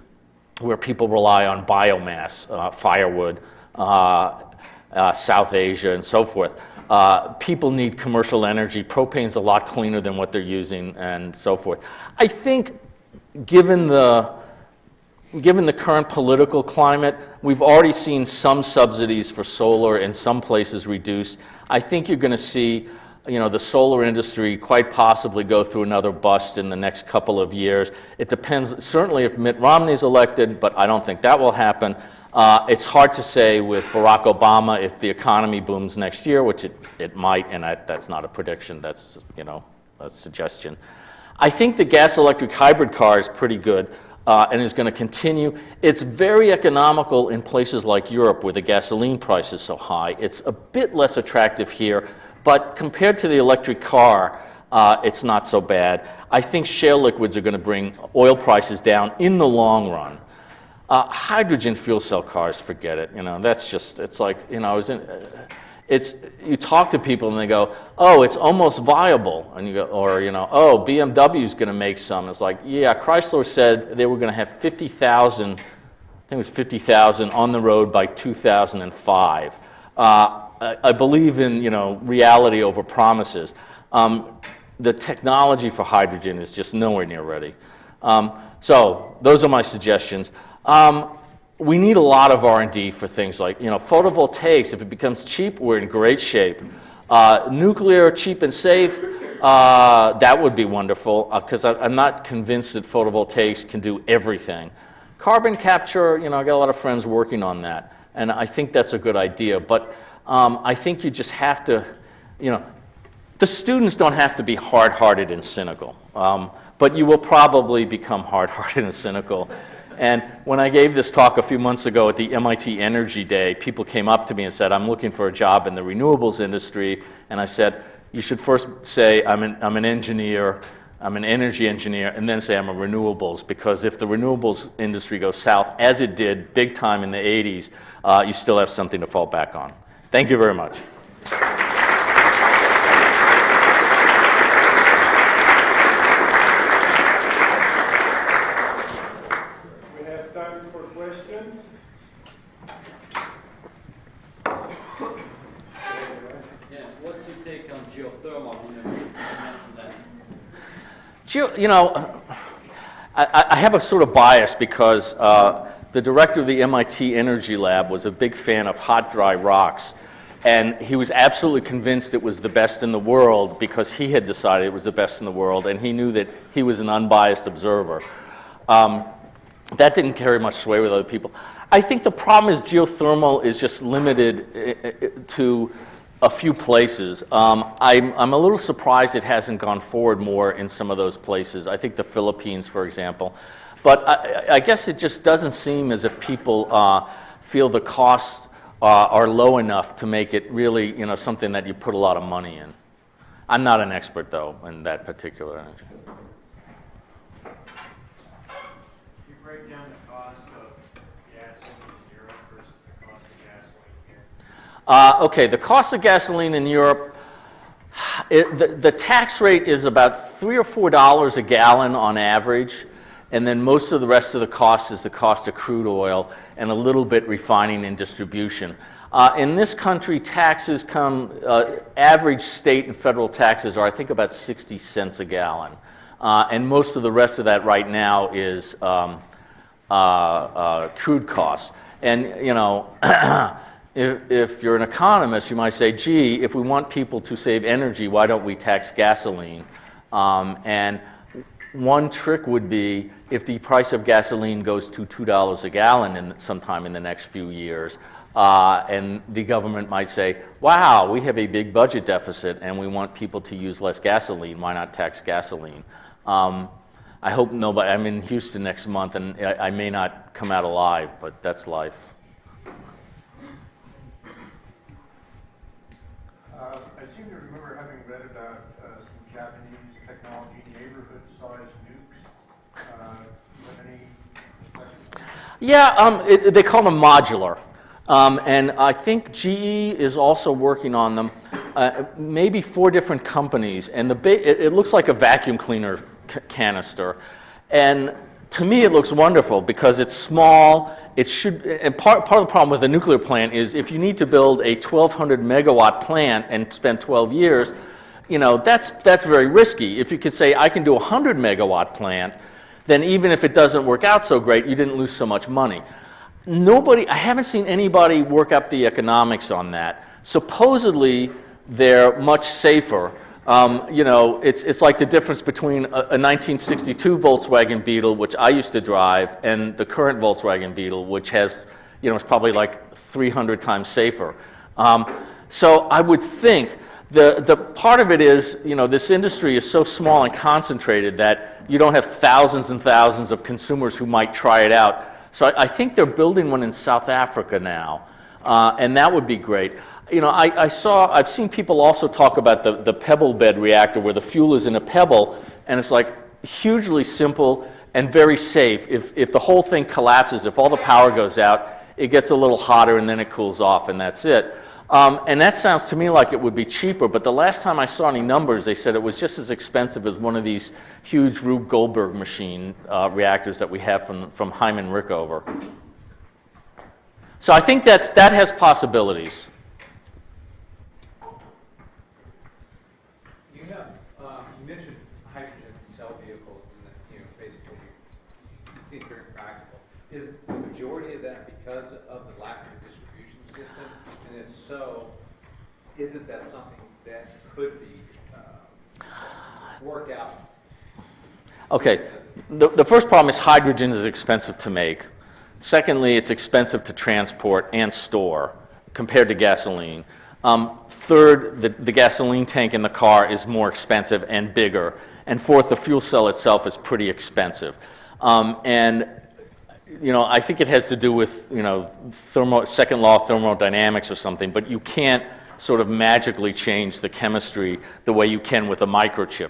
where people rely on biomass, firewood, South Asia, and so forth. People need commercial energy. Propane's a lot cleaner than what they're using, and so forth. I think, given the current political climate, we've already seen some subsidies for solar in some places reduced. I think you're going to see, the solar industry quite possibly go through another bust in the next couple of years. It depends, certainly if Mitt Romney's elected, but I don't think that will happen. It's hard to say with Barack Obama if the economy booms next year, which it might, and that's not a prediction, that's, a suggestion. I think the gas-electric hybrid car is pretty good. And is going to continue. It's very economical in places like Europe where the gasoline price is so high. It's a bit less attractive here, but compared to the electric car, it's not so bad. I think shale liquids are going to bring oil prices down in the long run. Hydrogen fuel cell cars, forget it. That's just, it's like, you talk to people and they go, oh, it's almost viable. And you go, or, oh, BMW's going to make some. It's like, yeah, Chrysler said they were going to have 50,000, I think it was 50,000 on the road by 2005. I believe in, reality over promises. The technology for hydrogen is just nowhere near ready. So those are my suggestions. We need a lot of R&D for things like, photovoltaics. If it becomes cheap, we're in great shape. Nuclear, cheap and safe, that would be wonderful, because I'm not convinced that photovoltaics can do everything. Carbon capture, I got a lot of friends working on that, and I think that's a good idea. But I think you just have to, the students don't have to be hard-hearted and cynical, but you will probably become hard-hearted and cynical. And when I gave this talk a few months ago at the MIT Energy Day, people came up to me and said, I'm looking for a job in the renewables industry. And I said, you should first say, I'm an engineer, I'm an energy engineer, and then say I'm a renewables, because if the renewables industry goes south, as it did big time in the 80s, you still have something to fall back on. Thank you very much. I have a sort of bias because the director of the MIT Energy Lab was a big fan of hot, dry rocks. And he was absolutely convinced it was the best in the world because he had decided it was the best in the world, and he knew that he was an unbiased observer. That didn't carry much sway with other people. I think the problem is geothermal is just limited to a few places. I'm a little surprised it hasn't gone forward more in some of those places. I think the Philippines, for example. But I guess it just doesn't seem as if people feel the costs are low enough to make it really, something that you put a lot of money in. I'm not an expert, though, in that particular energy. You break down the cost of gasoline in Europe versus the cost of gasoline here. Okay, the cost of gasoline in Europe, the tax rate is about $3 or $4 a gallon on average, and then most of the rest of the cost is the cost of crude oil and a little bit refining and distribution. In this country, taxes come, average state and federal taxes are, I think, about 60 cents a gallon. And most of the rest of that right now is crude costs. And, if you're an economist, you might say, gee, if we want people to save energy, why don't we tax gasoline? And one trick would be if the price of gasoline goes to $2 a gallon sometime in the next few years, and the government might say, wow, we have a big budget deficit and we want people to use less gasoline, why not tax gasoline? I hope nobody, I'm in Houston next month and I may not come out alive, but that's life. I seem to remember having read about some Japanese technology, neighborhood-sized nukes. Do you have any Yeah, they call them modular. And I think GE is also working on them, maybe 4 different companies. And it looks like a vacuum cleaner canister. And to me, it looks wonderful because it's small. And part of the problem with a nuclear plant is if you need to build a 1,200 megawatt plant and spend 12 years, that's very risky. If you could say, I can do a 100 megawatt plant, then even if it doesn't work out so great, you didn't lose so much money. I haven't seen anybody work up the economics on that. Supposedly, they're much safer. It's like the difference between a 1962 Volkswagen Beetle, which I used to drive, and the current Volkswagen Beetle, which has, it's probably like 300 times safer. So I would think the part of it is, this industry is so small and concentrated that you don't have thousands and thousands of consumers who might try it out. So I think they're building one in South Africa now, and that would be great. I've seen people also talk about the pebble bed reactor where the fuel is in a pebble, and it's like hugely simple and very safe. If the whole thing collapses, if all the power goes out, it gets a little hotter and then it cools off, and that's it. And that sounds to me like it would be cheaper, but the last time I saw any numbers, they said it was just as expensive as one of these huge Rube Goldberg machine reactors that we have from Hyman Rickover. So I think that has possibilities. You mentioned hydrogen cell vehicles, and basically you seem very practical. Is the majority of that because of the lack of a distribution system? And if so, isn't that something that could be worked out? Okay, the first problem is hydrogen is expensive to make. Secondly, it's expensive to transport and store compared to gasoline. Third, the gasoline tank in the car is more expensive and bigger. And fourth, the fuel cell itself is pretty expensive. And I think it has to do with, second law of thermodynamics or something, but you can't sort of magically change the chemistry the way you can with a microchip.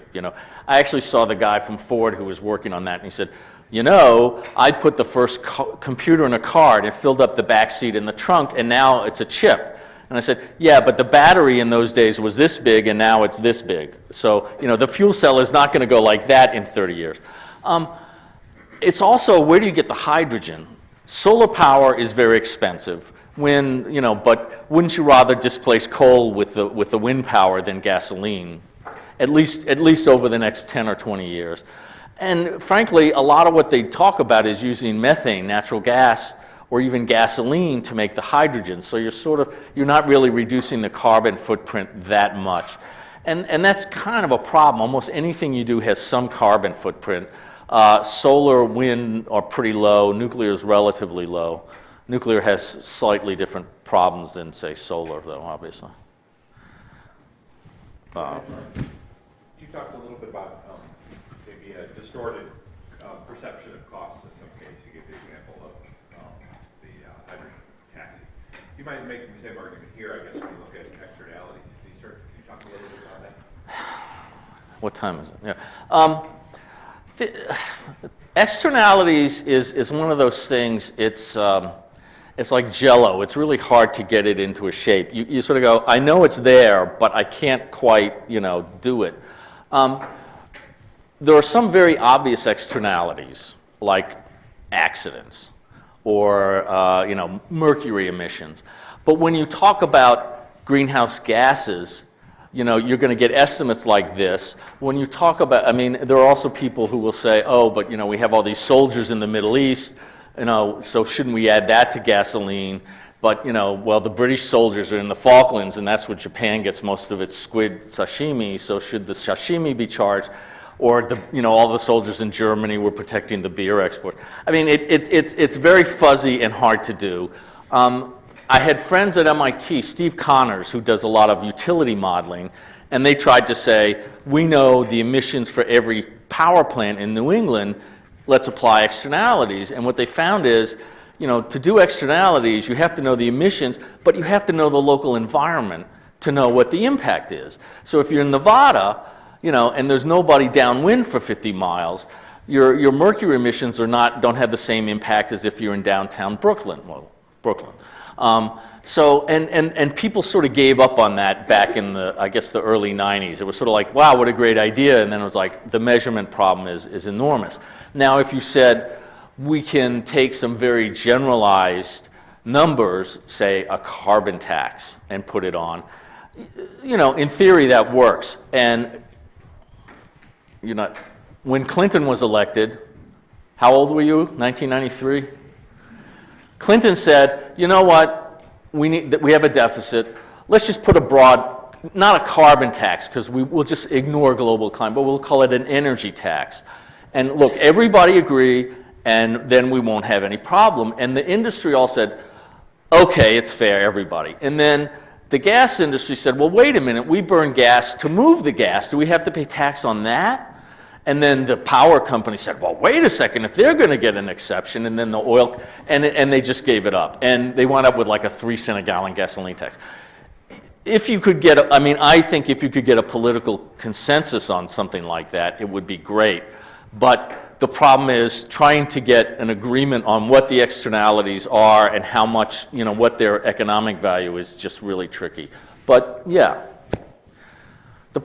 I actually saw the guy from Ford who was working on that, and he said, I put the first computer in a car, and it filled up the back seat and the trunk, and now it's a chip. And I said, yeah, but the battery in those days was this big, and now it's this big. So, the fuel cell is not going to go like that in 30 years. It's also, where do you get the hydrogen? Solar power is very expensive. But wouldn't you rather displace coal with the wind power than gasoline? At least over the next 10 or 20 years. And frankly, a lot of what they talk about is using methane, natural gas, or even gasoline to make the hydrogen. So you're not really reducing the carbon footprint that much. And that's kind of a problem. Almost anything you do has some carbon footprint. Solar, wind are pretty low. Nuclear is relatively low. Nuclear has slightly different problems than, say, solar, though, obviously. You talked a little bit about maybe a distorted perception of costs in some cases. You gave the example of the hydrogen taxi. You might make the same argument here, I guess, when you look at externalities. Can you talk a little bit about that? What time is it? Yeah. Externalities is one of those things. It's like Jell-O. It's really hard to get it into a shape. You sort of go, I know it's there, but I can't quite, do it. There are some very obvious externalities, like accidents or, mercury emissions. But when you talk about greenhouse gases, you're going to get estimates like this. When you talk about, there are also people who will say, oh, but, we have all these soldiers in the Middle East, so shouldn't we add that to gasoline? But, well, the British soldiers are in the Falklands, and that's where Japan gets most of its squid sashimi, so should the sashimi be charged? Or, all the soldiers in Germany were protecting the beer export. It's very fuzzy and hard to do. I had friends at MIT, Steve Connors, who does a lot of utility modeling, and they tried to say, we know the emissions for every power plant in New England, let's apply externalities. And what they found is, to do externalities, you have to know the emissions, but you have to know the local environment to know what the impact is. So if you're in Nevada, and there's nobody downwind for 50 miles, your mercury emissions don't have the same impact as if you're in downtown Brooklyn. Well, Brooklyn. And people sort of gave up on that back in I guess the early 90s. It was sort of like, wow, what a great idea. And then it was like, the measurement problem is enormous. Now, if you said, we can take some very generalized numbers, say a carbon tax, and put it on, in theory that works. And, when Clinton was elected, how old were you? 1993? Clinton said, you know what, we have a deficit. Let's just put a broad, not a carbon tax, because we'll just ignore global climate, but we'll call it an energy tax. And look, everybody agree, and then we won't have any problem. And the industry all said, okay, it's fair, everybody. And then the gas industry said, well, wait a minute, we burn gas to move the gas. Do we have to pay tax on that? And then the power company said, well, wait a second, if they're going to get an exception, and then the oil, and they just gave it up. And they wound up with like a 3-cent a gallon gasoline tax. If you could get, I think if you could get a political consensus on something like that, it would be great. But the problem is trying to get an agreement on what the externalities are and how much, what their economic value is just really tricky. But yeah, the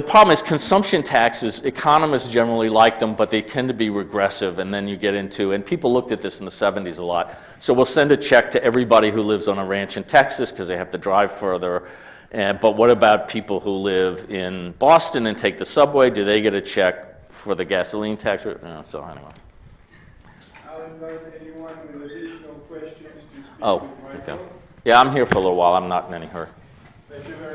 problem is consumption taxes, economists generally like them, but they tend to be regressive, and then you get into, and people looked at this in the 70s a lot, so we'll send a check to everybody who lives on a ranch in Texas because they have to drive further, but what about people who live in Boston and take the subway? Do they get a check for the gasoline tax? So anyway. I'll invite anyone with additional questions to speak Oh, with Michael. okay. Yeah, I'm here for a little while. I'm not in any hurry. Thank you very